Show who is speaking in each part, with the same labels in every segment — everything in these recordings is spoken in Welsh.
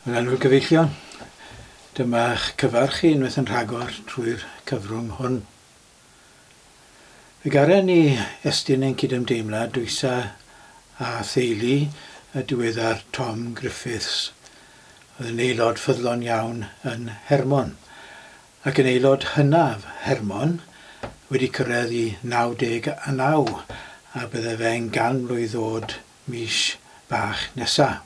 Speaker 1: Yn anwyl gyfeillion, dyma'ch cyfarch chi unwaith yn rhagor trwy'r cyfrwng hwn. Fe garen ni estyn ein cydymdeimlad dwysa a theulu y diweddar Tom Griffiths, oedd yn aelod ffyddlon iawn yn Hermon, ac yn aelod hynaf Hermon wedi cyrraedd i 99 a bydde fe'n 100 mlwydd oed mis bach nesaf.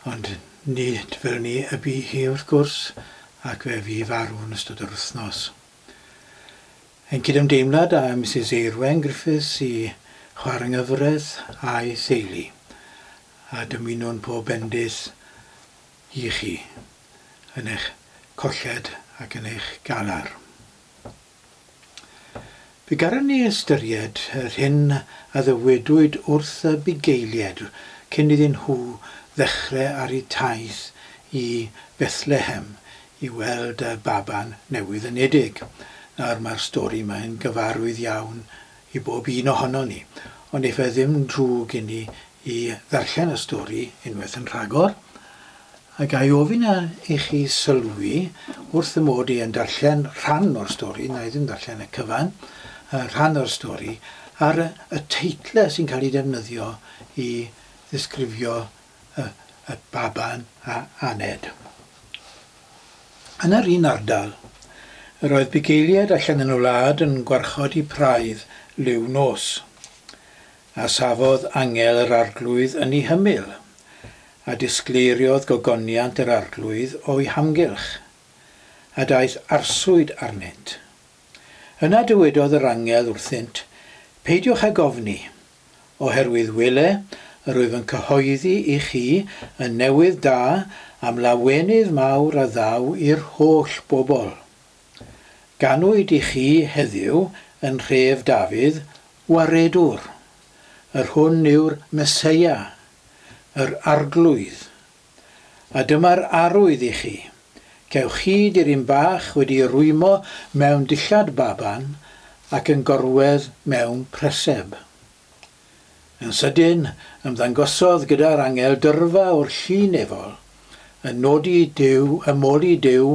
Speaker 1: Ond nid fel ni y bu hi wrth gwrs ac fe fi farw yn ystod yr wythnos. Ein cydymdeimlad a Mrs Eirwen Griffiths i chwaraenyfredd a'i theulu a dymunwn pob bendith i chi yn eich colled ac yn eich galar. Fe garen ni ystyried yr hyn a ddywedwyd wrth y bugeiliaid cyn iddyn nhw ddechrau ar eu taith i Fethlehem i weld y baban newydd yn edig. Nawr mae'r stori mae'n gyfarwydd iawn i bob un ohono ni, ond eith e ddim drwg i ni i ddarllen y stori unwaith yn rhagor, a gai ofyn i chi sylwi wrth y mod i yn darllen rhan o'r stori, na i ddim darllen y cyfan, rhan o'r stori, ar y teitlau sy'n cael ei defnyddio i ddisgrifio y baban a aned. Yn yr un ardal, yr oedd bugeiliaid allan yn y wlad yn gwarchod i praidd liw nos, a safodd angel yr arglwydd yn ei hymyl, a disgleiriodd gogoniant yr arglwydd o'i hamgylch, a daeth arswyd arnynt. Yna dywedodd yr angel wrthynt, peidiwch ag ofni, oherwydd wyle yr wyf yn cyhoeddi i chi yn newydd da am lawenydd mawr a ddaw i'r holl bobl. Ganwyd i chi heddiw yn nhref Dafydd waredwr. Yr hwn yw'r Meseia, yr arglwydd. A dyma'r arwydd i chi. Cewch chi diryn bach wedi rwymo mewn dillad baban ac yn gorwedd mewn preseb. Yn sydyn, ymddangosodd gyda'r angel dyrfa o'r llun efol, yn moli Duw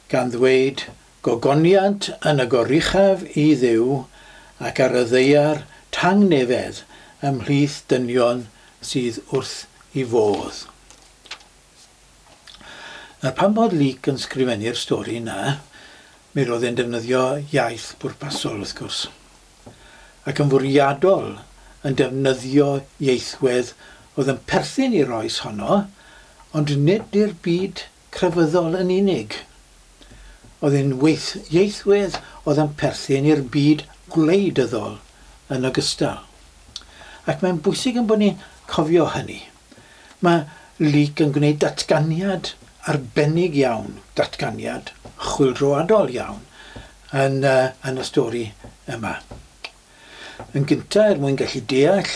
Speaker 1: gan ddweud gogoniant yn y goruchaf i Dduw ac ar y ddeiar tangnefedd ymhlith dynion sydd wrth i fodd. Pan bod Luc yn sgrifennu'r stori yna, mi roedd e'n defnyddio iaith bwrpasol wrth gwrs, ac yn fwriadol yn defnyddio ieithwedd oedd yn perthyn i'r oes honno, ond nid i'r byd crefyddol yn unig. Oedd yn ieithwedd oedd yn perthyn i'r byd gwleidyddol yn ogystal. Ac mae'n bwysig yn bod ni'n cofio hynny. Mae Luc yn gwneud datganiad arbennig iawn, datganiad chwyldroadol iawn yn y stori yma. Yn gyntaf, mwyn gallu deall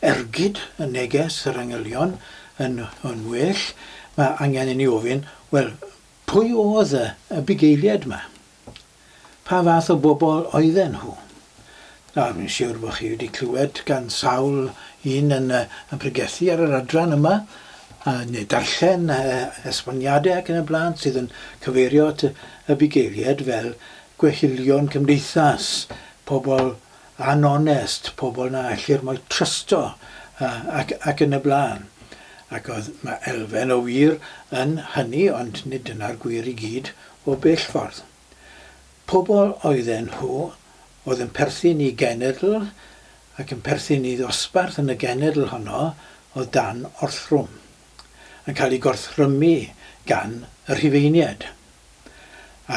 Speaker 1: ergyd y neges yr angylion yn well, mae angen i ni ofyn, wel, pwy oedd y bugeiliaid yma? Pa fath o bobl oedden nhw? Nawr, mi'n siŵr bod chi wedi clywed gan sawl un yn pregethu ar yr adran yma, neu darllen esboniadau ac yn y blaen sydd yn cyfeirio at y bugeiliaid fel gweithilion cymdeithas, pobl anonest, pobl na allir mo'i trysto ac yn y blaen. Ac oedd mae elfen o wir yn hynny, ond nid dyna'r gwir i gyd o bell ffordd. Pobl oedden nhw oedd yn perthyn i genedl ac yn perthyn i ddosbarth yn y genedl honno o dan orthrwm, yn cael ei gorthrymu gan y Rhufeiniaid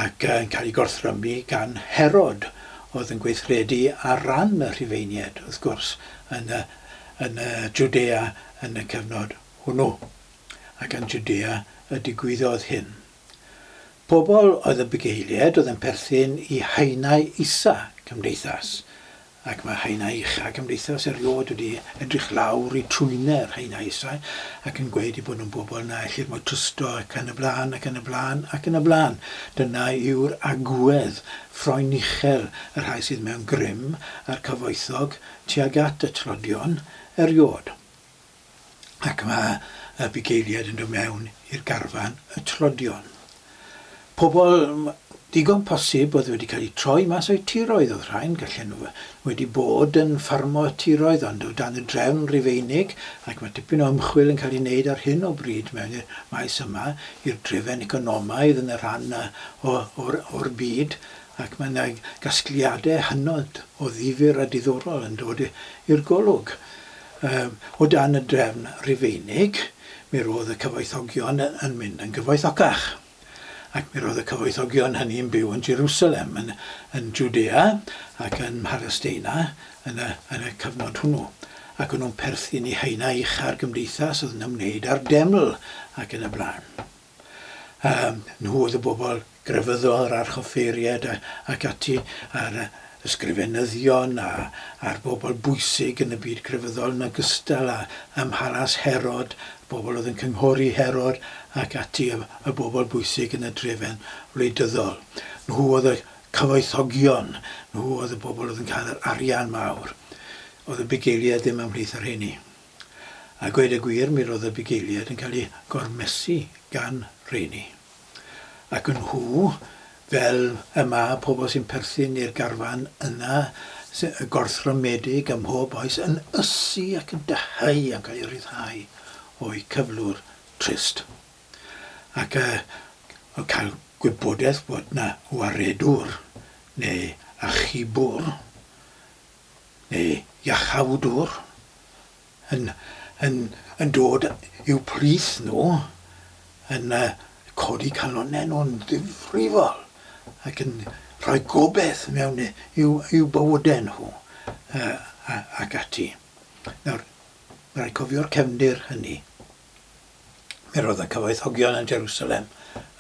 Speaker 1: ac yn cael ei gorthrymu gan Herod, oedd yn gweithredu ar ran y Rhufeiniaid, wrth gwrs, yn y Jwdea yn y cyfnod hwnnw, ac yn Jwdea y digwyddodd hyn. Pobl oedd y bugeiliaid oedd yn perthyn i haenau isa cymdeithas, ac mae haenau ucha cymdeithas erioed wedi edrych lawr i trwynau'r haenau isau ac yn gweud i bod nhw'n bobl na allir mo'i trysto ac yn y blaen ac yn y blaen ac yn y blaen. Dyna yw'r agwedd ffroen uchel yr rhai sydd mewn grym a'r cyfoethog tuag at y trodion eriod. Ac mae y bugeiliaid yn dod mewn i'r garfan y trodion. Pobol digon posib oedd wedi cael eu troi mas o'i tiroedd oedd rhain, gallen nhw wedi bod yn ffarmo tiroedd, ond o dan y drefn Rufeinig, ac mae tipyn o ymchwil yn cael ei wneud ar hyn o bryd mewn i'r maes yma, i'r drefen economaidd yn y rhan o'r byd, ac mae yna gasgliadau hynod o ddifyr a diddorol yn dod i'r golwg. O dan y drefn Rufeinig, mi roedd y cyfoethogion yn mynd yn gyfoethocach. Ac mi roedd y cyfoethogion hynny yn byw yn Jerwsalem, yn Judea ac yn Palestina yn y cyfnod hwnnw. Ac o'n nhw'n perthyn i haenau ucha'r gymdeithas oedd yn ymwneud â'r deml ac yn y blaen. Nhw oedd y bobl grefyddol a'r choffeiriad ac ati a'r ysgrifenyddion a'r bobl bwysig yn y byd grefyddol yn ogystal â ymhalas Herod, bobl oedd yn cynghori Herod ac ati y bobl bwysig yn y drefen wleidyddol. Nhw oedd y cyfoethogion, nhw oedd y bobl oedd yn cael yr arian mawr. Oedd y bugeiliaid ddim ymhlith ar hynny. A gweud y gwir, mi roedd y bugeiliaid yn cael ei gormesu gan rheini. Ac yn nhw, fel yma pobl sy'n perthyn i'r garfan yna, y gorthrymedig ym mhob oes, yn ysu ac yn dyheu ac yn cael ei ryddhau o'i cyflwr trist. Ac o cael gwybodaeth bod yna waredwr, neu achubwr, neu iachawdwr, yn dod i'w plith nhw, yn codi calonnau nhw'n ddifrifol, ac yn rhoi gobeith mewn i'w bywydau nhw ac ati. Nawr, mae rhaid cofio'r cefndir hynny. Mi roedd y cyfoethogion yn Jerwsalem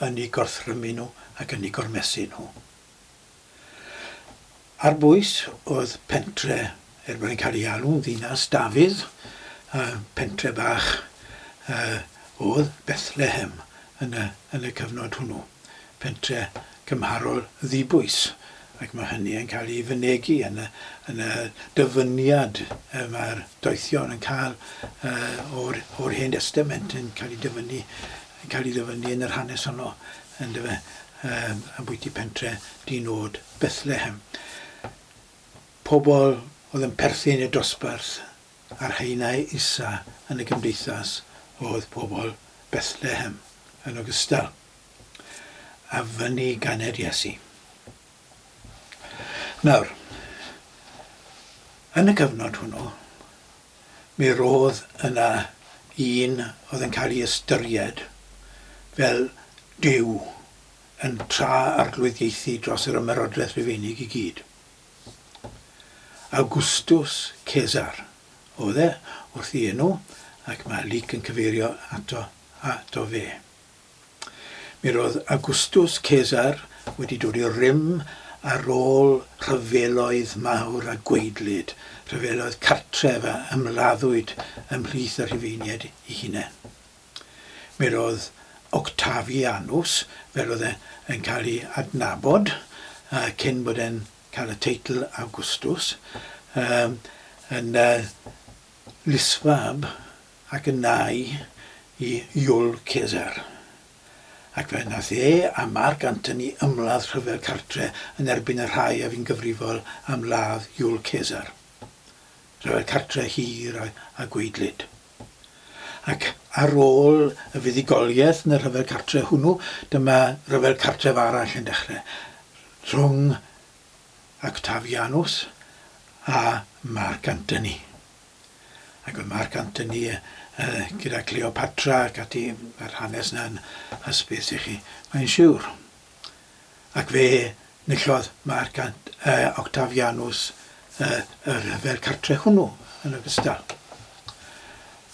Speaker 1: yn ei gorthrymu nhw ac yn ei gormesu nhw. Ar bwys oedd pentre, erbyn yn cael ei alw'n ddinas Dafydd, pentre bach oedd Fethlehem yn y cyfnod hwnnw. Pentre cymharol ddibwys, ac mae hynny yn cael ei fynegu yn y dyfyniad mae'r doethion yn cael o'r Hen Testament yn cael ei dyfynu yn yr hanes honno yn ambwyty pentre dinod Bethlehem. Pobol oedd yn perthyn i'r dosbarth a'r haenau isa yn y gymdeithas oedd pobol Bethlehem yn ogystal a fyny ganed Iesu. Nawr, yn y cyfnod hwnnw, mi roedd yna un oedd yn cael ei ystyried fel Duw yn arglwyddiaethu dros yr ymerodraeth Rufeinig i gyd. Awgwstws Cesar oedd wrth ei enw, ac mae Luc yn cyfeirio ato fe. Mi roedd Awgwstws Cesar wedi dod i'r rym ar ôl rhyfeloedd mawr a gweidlyd, rhyfeloedd cartref a ymladdwyd ymhlith y Rhufeiniaid ei hunain. Mi roedd Octavianus, fel oedd e'n cael ei adnabod, cyn bod e'n cael y teitl Awgwstws, yn lisfab ac yn nai i Iwl Cesar. Ac fe nath a Marc Antony ymladd rhyfel cartre yn erbyn y rhai a fi'n gyfrifol am ladd Iwl Cesar. Rhyfel cartre hir a gweidlyd. Ac ar ôl y fuddugoliaeth yn y rhyfel cartre hwnnw, dyma rhyfel cartref arall yn dechrau rhwng Octavianus a Marc Antony. Ac oedd Marc Antony gyda Cleopatra ac ati yr hanes yna'n hysbys i chi, mae'n siŵr. Ac fe nillodd Octavianus fel cartre hwnnw yn ogystal.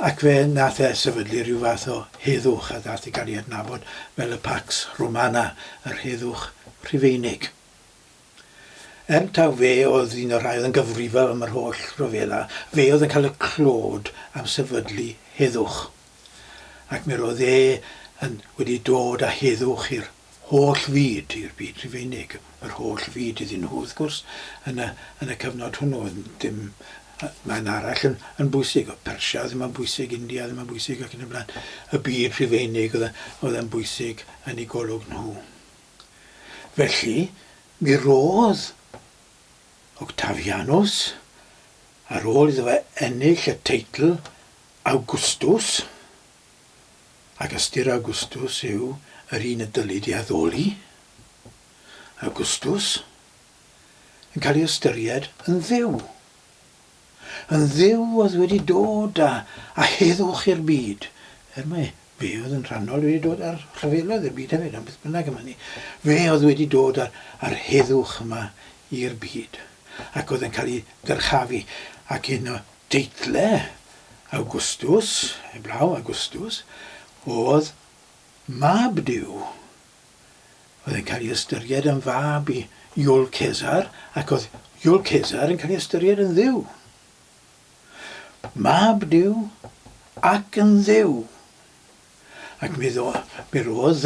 Speaker 1: Ac fe nath sefydlu rhyw fath o heddwch a dath i gael ei adnabod fel y Pax Romana, yr heddwch Rhufeinig. Taw fe oedd un o'r rhai oedd yn gyfrifol am yr holl rhyfela, fe oedd yn cael y clod am sefydlu heddwch. Ac mi roedd wedi dod â heddwch i'r holl fyd, i'r byd Rhufeinig, yr holl fyd iddyn nhw, wrth gwrs, yn y cyfnod hwnnw. Dim Mae'n arall yn bwysig, o Persia ddim yn bwysig, India ddim yn bwysig ac yn y blaen. Y byd Rhufeinig oedd yn bwysig yn ei golwg nhw. Felly, mi roedd Octavianus, ar ôl iddo fe ennill y teitl Awgwstws, ac ystyr Awgwstws yw yr un y dylid i addoli, Awgwstws, yn cael ei ystyried yn dduw. Yn dduw oedd wedi dod a heddwch i'r byd. Mae fe oedd yn rhannol wedi dod ar rhyfeloedd i'r byd hefyd, am beth bynnag yma ni. Fe oedd wedi dod ar heddwch yma i'r byd. Ac oedd yn cael ei dyrchafu. Ac un o deitlau Awgwstws, heblaw Awgwstws, oedd mab Duw. Oedd yn cael ei ystyried yn fab i Iwl Cesar, ac oedd Iwl Cesar yn cael ei ystyried yn dduw. Mab Duw ac yn dduw. Ac mi roedd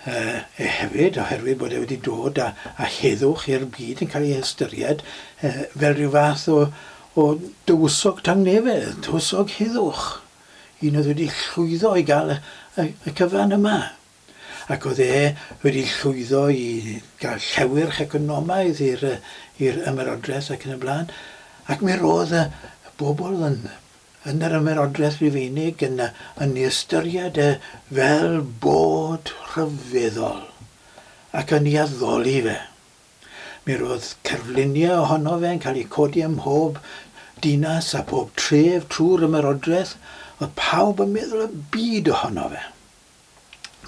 Speaker 1: hefyd, oherwydd bod e wedi dod a heddwch i'r byd yn cael ei ystyried fel rhyw fath o dywysog tangnefedd, dywysog heddwch. Un oedd wedi llwyddo i gael y cyfan yma. Ac oedd e wedi llwyddo i gael llewyrch economaidd i'r ymerodraeth ac yn y blaen. Ac mi roedd y bobl yn yr ymerodraeth Rhufeinig yn ei ystyried fel bod rhyfeddol ac yn ei addoli fe. Mi roedd cerfluniau ohono fe yn cael ei codi ym mhob dinas a pob tref trwy'r ymerodraeth. Oedd pawb yn meddwl y byd ohono fe.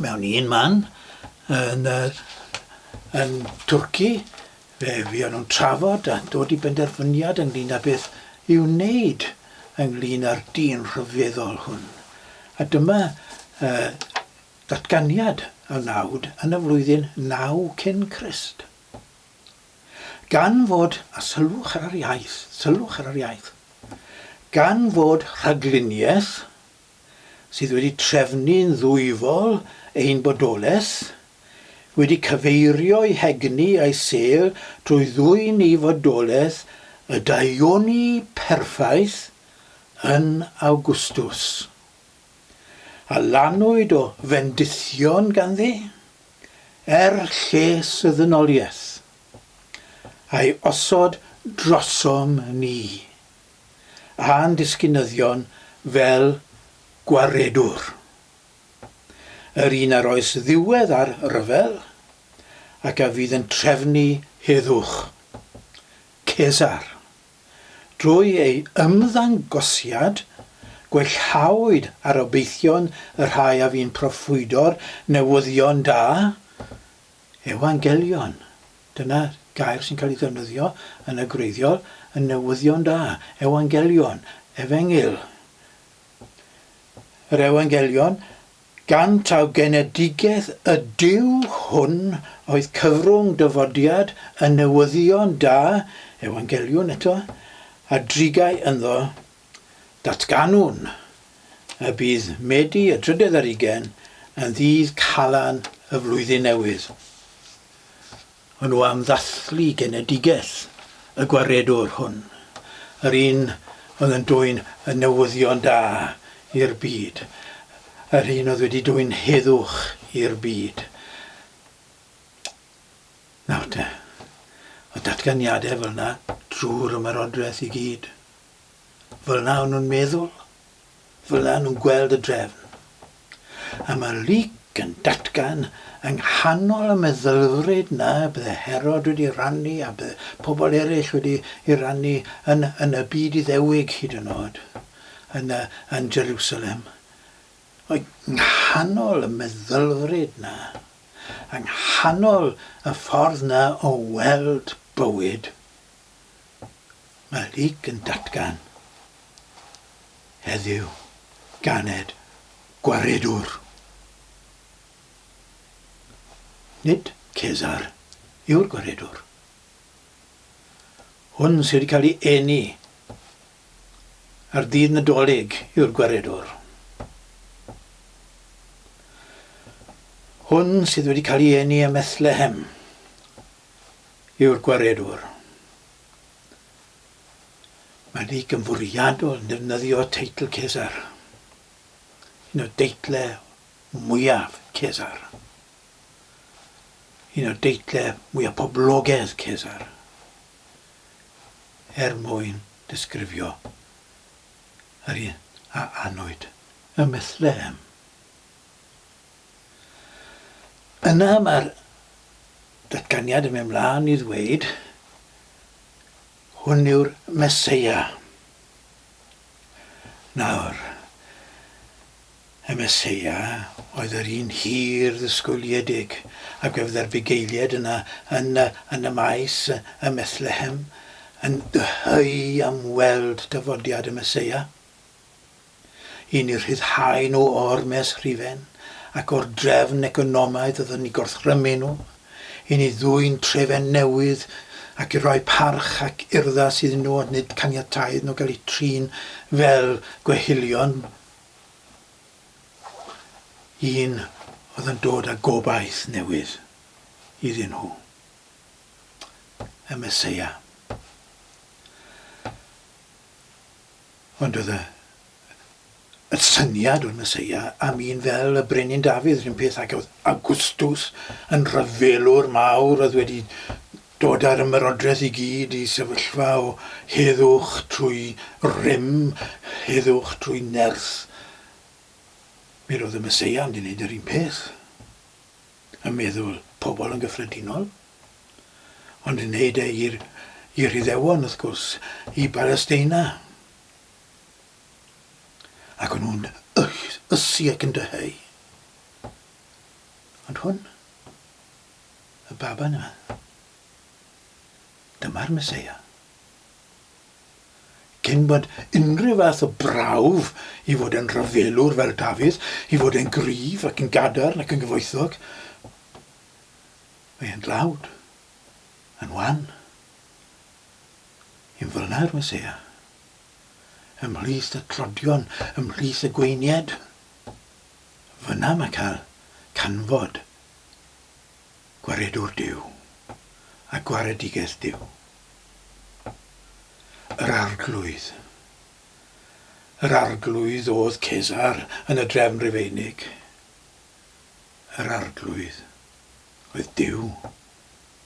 Speaker 1: Mewn un man yn Twrci, fe fuon nhw'n trafod a dod i benderfyniad ynglyn â beth i'w wneud ynglyn â'r dyn rhyfeddol hwn. A dyma datganiad a wnawn yn y flwyddyn 9 cyn Crist. Gan fod, a sylwch ar yr iaith, gan fod rhagluniaeth sydd wedi trefnu'n ddwyfol ein bodolaeth, wedi cyfeirio i hegni a'i sêl drwy ddwyn i fodolaeth y daioni perffaith yn Awgwstws. A lanwyd o fendithion ganddi lles y ddynoliaeth, a'i osod drosom ni, a'n disgynyddion fel waredwr. Yr un ar oes ddiwedd ar ryfel, ac a fydd yn trefnu heddwch, Cesar. Drwy ei ymddangosiad, gwellhawyd ar obeithion y rhai a fi'n proffwydo'r newyddion da, ewangelion. Dyna gair sy'n cael ei ddefnyddio yn y gwreiddiol, yn newyddion da, ewangelion, efengil. Yr ewangelion, gan taw genedigaeth y Duw hwn oedd cyfrwng dyfodiad y newyddion da, ewangelion eto, a drigai ynddo, datganwn y bydd Medi y 30 yn ddydd calan y flwyddyn newydd. Ond nhw am ddathlu genedigaeth y waredwr hwn, yr un oedd yn dwyn y newyddion da i'r byd, yr un oedd wedi dwyn heddwch i'r byd. Nawr te, o datganiadau fel yna drwy'r ymerodraeth i gyd. Fel yna o'n nhw'n meddwl, fel yna nhw'n gweld y drefn. A mae Luc yn datgan yng nghanol y meddylfryd na bydde Herod wedi rannu a bydde pobl eraill wedi ei rannu yn y byd Iddewig hyd yn oed, yn Jerwsalem. O'i nghanol y meddylfryd na, yng nghanol y ffordd na o weld bywyd, mae Luc yn datgan heddiw ganed waredwr. Nid Cesar yw'r waredwr. Hwn sydd wedi cael ei eni ar ddydd Nadolig yw'r waredwr. Hwn sydd wedi cael ei eni ym Fethlehem yw'r waredwr. Mae Gadi gyfwriadol yn defnyddio teitl Cesar. Un o deitlau mwyaf Cesar. Un o deitlau mwyaf poblogaidd Cesar. Mwyn disgrifio yr un a anwyd y Fethlehem. Yna mae'r datganiad yn mynd mlaen i ddweud hwn yw'r Meseia. Nawr, y Meseia oedd yr un hir ddisgwyliedig a gyfer bugeiliaid yna yn y maes y Fethlehem yn dyheu am weld dyfodiad y Meseia. Un i'r rhyddhau nhw o'r mes rhifen ac o'r drefn economaidd oedd yn ei gwrthrymu nhw. Un i ddwy'n trefen newydd ac i roi parch ac urddas iddyn nhw a nid caniataidd nhw gael eu trin fel gweithilion. Un oedd yn dod â gobaith newydd iddyn nhw. Y Meseia. Ond oedd y syniad o'r Meseia am un fel y brenin Dafydd, rhywun peth ac oedd Awgwstws yn rhyfelwr mawr oedd wedi dod ar ymyrodraeth i gyd i sefyllfa o heddwch trwy rym, heddwch trwy nerth. Mi roedd y Meseia yn gwneud yr un peth. Yn meddwl pobol yn gyffredinol, ond yn gwneud e i'r Iddewon wrth gwrs, i Balesteina. Ac o'n nhw'n ysu ac yn dyheu. Ond hwn, y baban yma, dyma'r Meseia. Cyn bod unrhyw fath o brawf i fod yn rhyfelwr fel Dafydd, i fod yn gryf ac yn gadarn ac yn gyfoethog, mae e'n dlawd, yn wan. Yn fel yna'r Meseia. Ymhlith y clodion, ymhlith y gweiniad. Fyna mae cael canfod waredwr Duw a gwaredigaeth Duw. Yr arglwydd. Yr arglwydd oedd Cesar yn y drefn Rufeinig. Yr arglwydd oedd Duw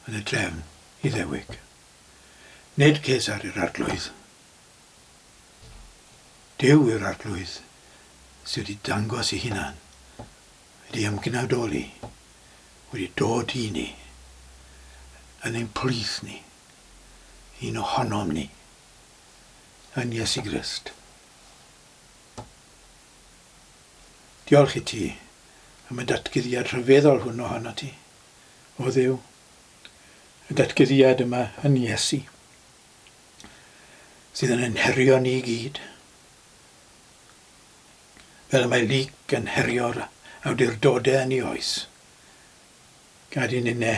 Speaker 1: yn y drefn Iddewig. Nid Cesar yw'r arglwydd. Duw yw'r arglwydd sydd wedi dangos ei hunan, wedi ymgynadoli, wedi dod i ni, yn ein plith ni, un ohonom ni, yn Iesu Grist. Diolch i ti am y datguddiad rhyfeddol hwn ohono ti, o Dduw, y datguddiad yma yn Iesu, sydd yn herio ni i gyd, fel mae lyc yn herio'r awdurdodau yn ei oes. Gad i ninne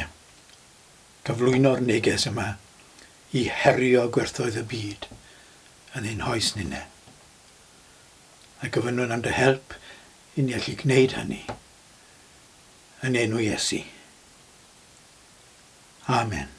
Speaker 1: cyflwyno'r neges yma i herio gwerthoedd y byd yn ein hoes ninne. A gyfynwn am dy help i ni allu gwneud hynny yn enw Iesu. Amen.